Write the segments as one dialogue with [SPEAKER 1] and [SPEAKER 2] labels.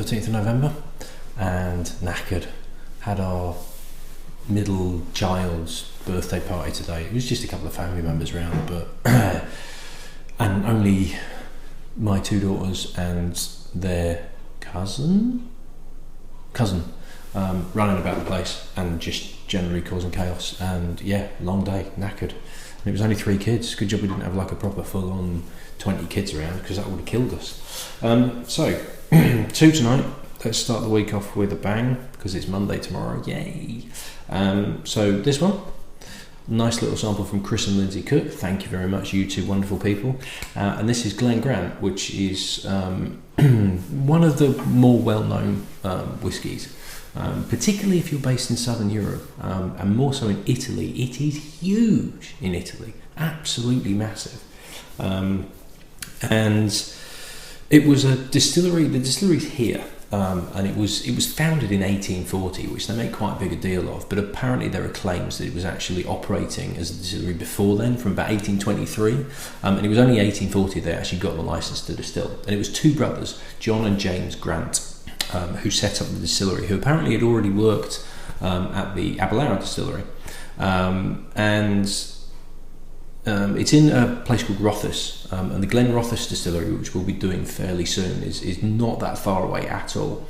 [SPEAKER 1] 13th of November, and knackered. Had our middle child's birthday party today. It was just a couple of family members around, but and only my two daughters and their cousin running about the place and just generally causing chaos. And yeah, long day, knackered. And it was only 3 kids. Good job we didn't have like a proper full-on 20 kids around, because that would have killed us. So 2 tonight. Let's start the week off with a bang, because it's Monday tomorrow. Yay! So this one, nice little sample from Chris and Lindsay Cook. Thank you very much, you two wonderful people. And this is Glen Grant, which is one of the more well-known whiskies, particularly if you're based in Southern Europe, and more so in Italy. It is huge in Italy, absolutely massive. And it was a distillery. The distillery's here. And it was founded in 1840, which they make quite a big a deal of, but apparently there are claims that it was actually operating as a distillery before then, from about 1823, and it was only 1840 they actually got the license to distill. And it was 2 brothers, John and James Grant, who set up the distillery, who apparently had already worked at the Abellaro distillery, and it's in a place called Rothes, and the Glen Rothes distillery, which we'll be doing fairly soon, is not that far away at all.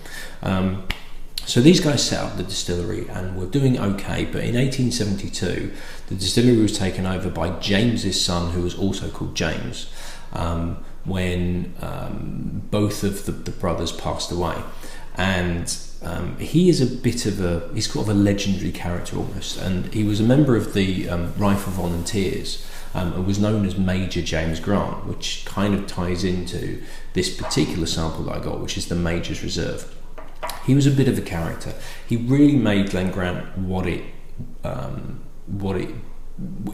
[SPEAKER 1] So these guys set up the distillery and were doing okay, but in 1872 the distillery was taken over by James's son, who was also called James, when both of the brothers passed away. And he is he's sort of a legendary character almost, and he was a member of the Rifle Volunteers, and was known as Major James Grant, which kind of ties into this particular sample that I got, which is the Major's Reserve. He was a bit of a character. He really made Glen Grant what it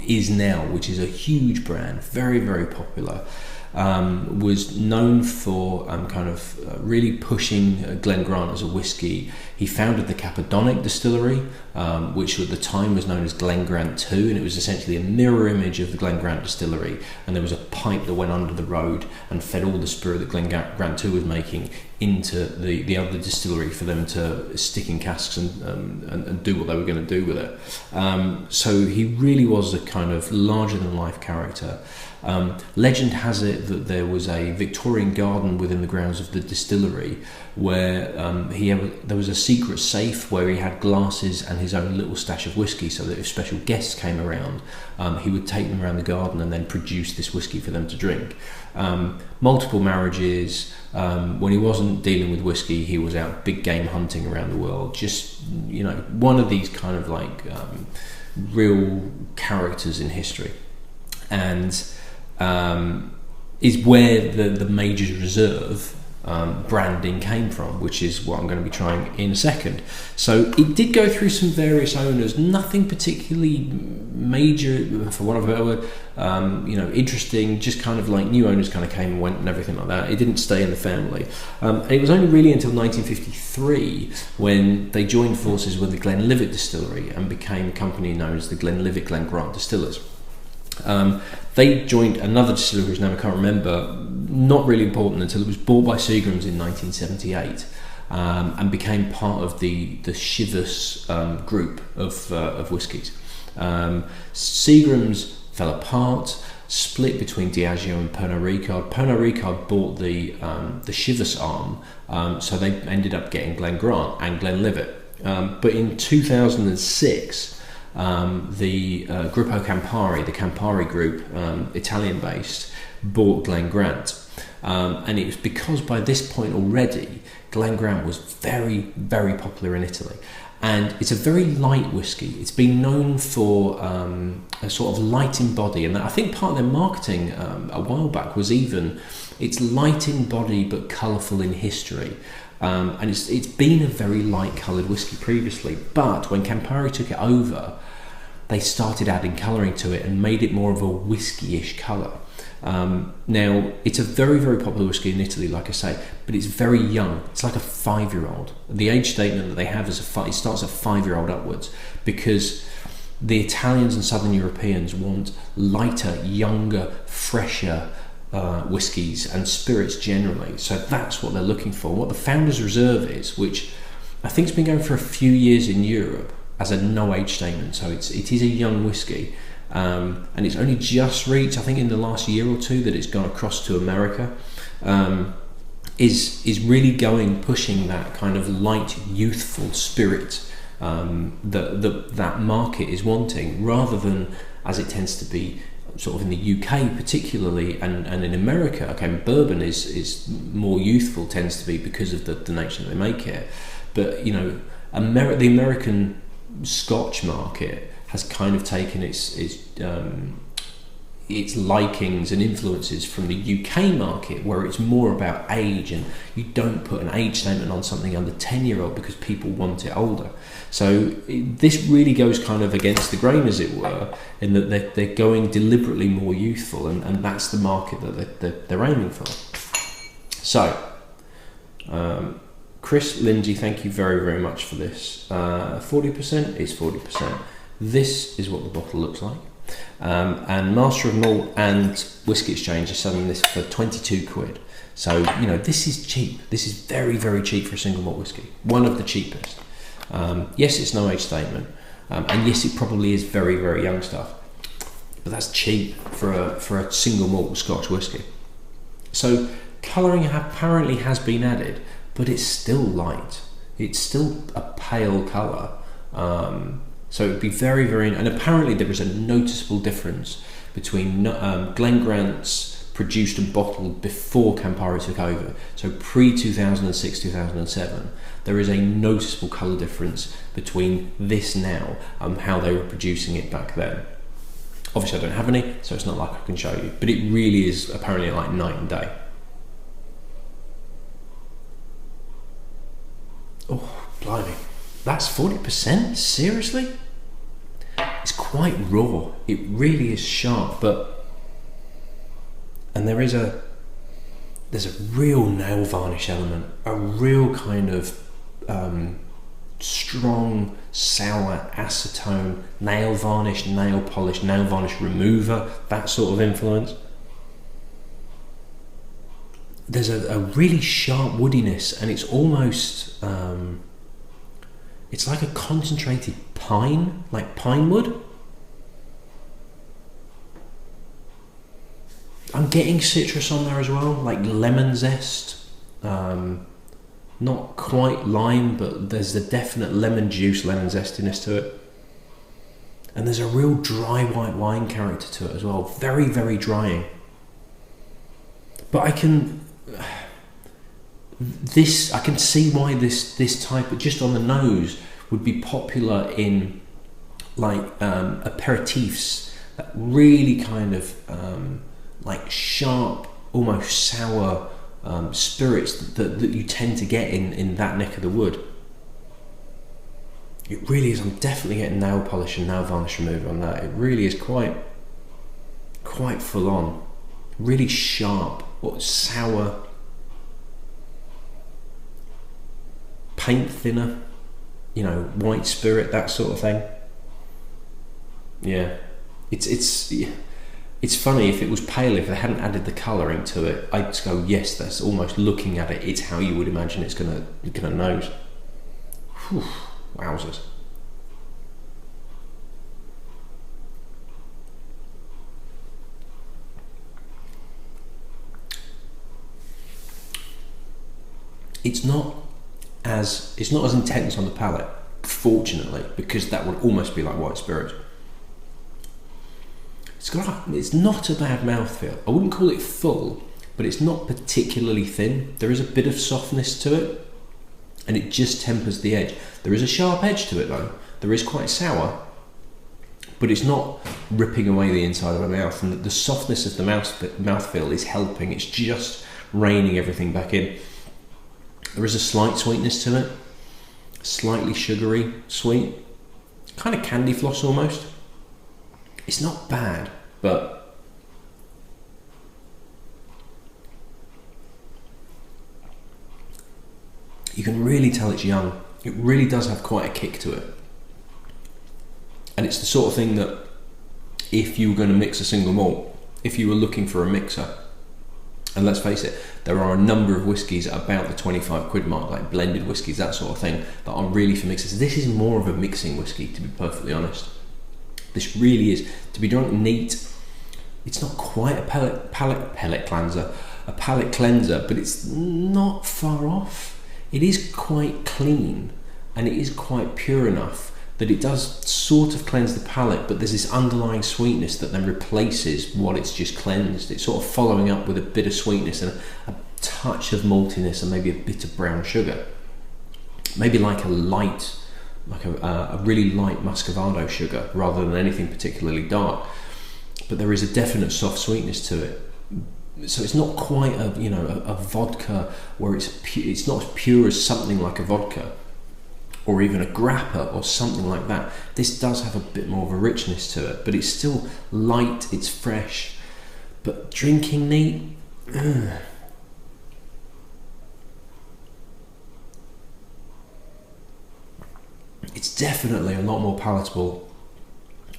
[SPEAKER 1] is now, which is a huge brand, very, very popular. Was known for really pushing Glen Grant as a whiskey. He founded the Cappadonic Distillery, which at the time was known as Glen Grant 2, and it was essentially a mirror image of the Glen Grant Distillery, and there was a pipe that went under the road and fed all the spirit that Glen Grant 2 was making into the other distillery for them to stick in casks and do what they were going to do with it. So he really was a kind of larger than life character. Legend has it that there was a Victorian garden within the grounds of the distillery where there was a secret safe where he had glasses and his own little stash of whiskey, so that if special guests came around, he would take them around the garden and then produce this whiskey for them to drink. Multiple marriages. When he wasn't dealing with whiskey, he was out big game hunting around the world. Just, one of these kind of like real characters in history. And is where the Major's Reserve branding came from, which is what I'm going to be trying in a second. So it did go through some various owners, nothing particularly major, for want of a better word, interesting, just kind of like new owners kind of came and went and everything like that. It didn't stay in the family. It was only really until 1953 when they joined forces with the Glenlivet Distillery and became a company known as the Glenlivet Glen Grant Distillers. They joined another distillery whose name I can't remember, not really important until it was bought by Seagram's in 1978, and became part of the Chivas group of whiskies. Seagram's fell apart, split between Diageo and Pernod Ricard. Pernod Ricard bought the Chivas arm, so they ended up getting Glen Grant and Glenlivet. But in 2006, the Gruppo Campari, the Campari group, Italian-based, bought Glen Grant. And it was because by this point already, Glen Grant was very, very popular in Italy. And it's a very light whiskey. It's been known for a sort of light in body, and I think part of their marketing a while back was even it's light in body but colourful in history. And it's been a very light coloured whiskey previously, but when Campari took it over, they started adding colouring to it and made it more of a whiskey-ish colour. Now, it's a very, very popular whiskey in Italy, like I say, but it's very young. It's like a 5-year-old. The age statement that they have is it starts at 5-year-old upwards, because the Italians and Southern Europeans want lighter, younger, fresher, whiskies and spirits generally. So that's what they're looking for. What the Founders Reserve is, which I think has been going for a few years in Europe as a no age statement. So it is a young whiskey, and it's only just reached, I think in the last year or two, that it's gone across to America. Is really pushing that kind of light, youthful spirit that market is wanting, rather than, as it tends to be sort of in the UK particularly, and in America. Okay, bourbon is more youthful, tends to be, because of the nature that they make it. But the American Scotch market has kind of taken its likings and influences from the UK market, where it's more about age, and you don't put an age statement on something under 10-year-old because people want it older. So this really goes kind of against the grain, as it were, in that they're going deliberately more youthful, and that's the market that they're aiming for. So Chris Lindsay, thank you very, very much for this. 40% is 40%. This is what the bottle looks like. And Master of Malt and Whisky Exchange are selling this for 22 quid. So, this is cheap. This is very, very cheap for a single malt whiskey. One of the cheapest. Yes, it's no age statement. And yes, it probably is very, very young stuff. But that's cheap for a single malt Scotch whiskey. So, colouring apparently has been added, but it's still light. It's still a pale colour. So it would be very, very... And apparently there is a noticeable difference between Glen Grant's produced and bottled before Campari took over. So pre-2006, 2007. There is a noticeable colour difference between this now and how they were producing it back then. Obviously I don't have any, so it's not like I can show you. But it really is apparently like night and day. Oh, blimey. That's 40%? Seriously? It's quite raw. It really is sharp, and there's a real nail varnish element, a real kind of strong, sour acetone, nail varnish, nail polish, nail varnish remover, that sort of influence. There's a really sharp woodiness, and it's almost... it's like a concentrated pine, like pine wood. I'm getting citrus on there as well, like lemon zest. Not quite lime, but there's the definite lemon juice, lemon zestiness to it. And there's a real dry white wine character to it as well. Very, very drying. But I can see why this type, just on the nose, would be popular in like aperitifs, that really kind of like sharp, almost sour spirits that you tend to get in that neck of the wood. It really is. I'm definitely getting nail polish and nail varnish remover on that. It really is quite full on, really sharp or sour. Paint thinner, white spirit, that sort of thing. Yeah, it's funny, if it was pale, if they hadn't added the colouring to it, I'd just go, yes, that's almost, looking at it, it's how you would imagine it's gonna nose. Whew, wowzers. It's not as intense on the palate, fortunately, because that would almost be like white spirit. It's not a bad mouthfeel. I wouldn't call it full, but it's not particularly thin. There is a bit of softness to it, and it just tempers the edge. There is a sharp edge to it though. There is quite sour, but it's not ripping away the inside of the mouth, and the softness of the mouthfeel is helping. It's just reining everything back in. There is a slight sweetness to it, slightly sugary, sweet, kind of candy floss almost. It's not bad, but you can really tell it's young. It really does have quite a kick to it. And it's the sort of thing that if you were going to mix a single malt, if you were looking for a mixer, And let's face it, there are a number of whiskies at about the 25 quid mark, like blended whiskies, that sort of thing, that are really for mixers. This is more of a mixing whiskey, to be perfectly honest. This really is to be drunk neat. It's not quite a palate cleanser, but it's not far off. It is quite clean, and it is quite pure enough that it does sort of cleanse the palate, but there's this underlying sweetness that then replaces what it's just cleansed. It's sort of following up with a bit of sweetness and a touch of maltiness and maybe a bit of brown sugar. Maybe like a really light muscovado sugar rather than anything particularly dark. But there is a definite soft sweetness to it. So it's not quite a vodka where it's not as pure as something like a vodka, or even a grappa or something like that. This does have a bit more of a richness to it, but it's still light, it's fresh. But drinking neat, it's definitely a lot more palatable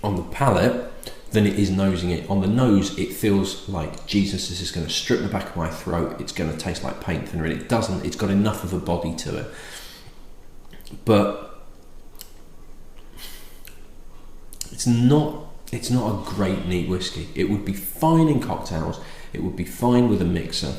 [SPEAKER 1] on the palate than it is nosing it. On the nose, it feels like, Jesus, this is going to strip the back of my throat, it's going to taste like paint thinner, and it doesn't. It's got enough of a body to it. But it's not a great neat whiskey. It would be fine in cocktails, it would be fine with a mixer.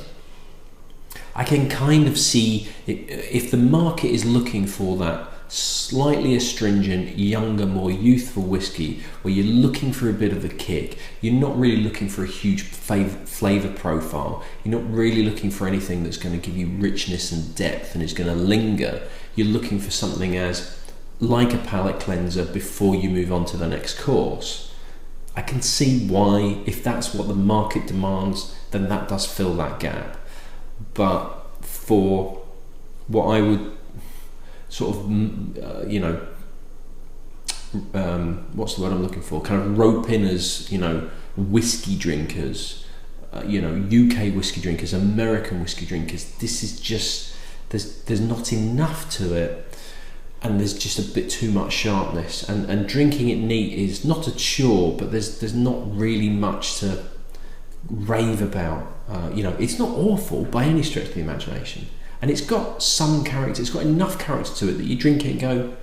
[SPEAKER 1] I can kind of see it, if the market is looking for that slightly astringent, younger, more youthful whiskey where you're looking for a bit of a kick, you're not really looking for a huge flavour profile, you're not really looking for anything that's going to give you richness and depth and is going to linger. You're looking for something as like a palate cleanser before you move on to the next course. I can see why, if that's what the market demands, then that does fill that gap. But for what I would sort of, what's the word I'm looking for? Kind of rope in as, whiskey drinkers, UK whiskey drinkers, American whiskey drinkers. This is just, there's not enough to it, and there's just a bit too much sharpness. And drinking it neat is not a chore, but there's not really much to rave about. It's not awful by any stretch of the imagination. And it's got some character, it's got enough character to it that you drink it and go,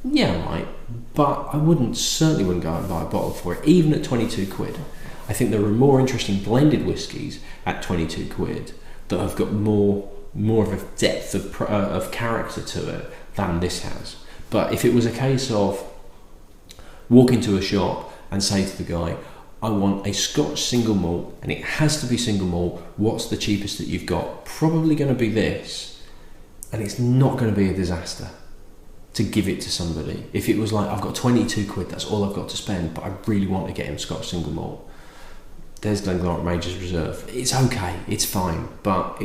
[SPEAKER 1] yeah, right, but I certainly wouldn't go out and buy a bottle for it, even at 22 quid. I think there are more interesting blended whiskies at 22 quid that have got more of a depth of character to it than this has. But if it was a case of walk into a shop and say to the guy, I want a Scotch single malt, and it has to be single malt, what's the cheapest that you've got? Probably going to be this. And it's not going to be a disaster to give it to somebody. If it was like, I've got 22 quid, that's all I've got to spend, but I really want to get him Scotch single malt, there's Glen Grant Major's Reserve. It's okay, it's fine, but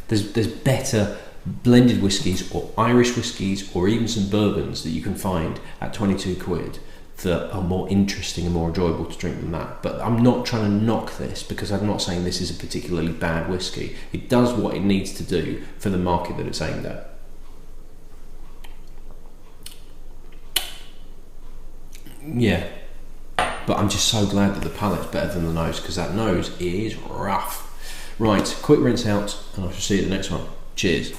[SPEAKER 1] there's better blended whiskies or Irish whiskies or even some bourbons that you can find at 22 quid that are more interesting and more enjoyable to drink than that. But I'm not trying to knock this, because I'm not saying this is a particularly bad whiskey. It does what it needs to do for the market that it's aimed at. Yeah, but I'm just so glad that the palate's better than the nose, because that nose is rough. Right, quick rinse out, and I shall see you at the next one. Cheers.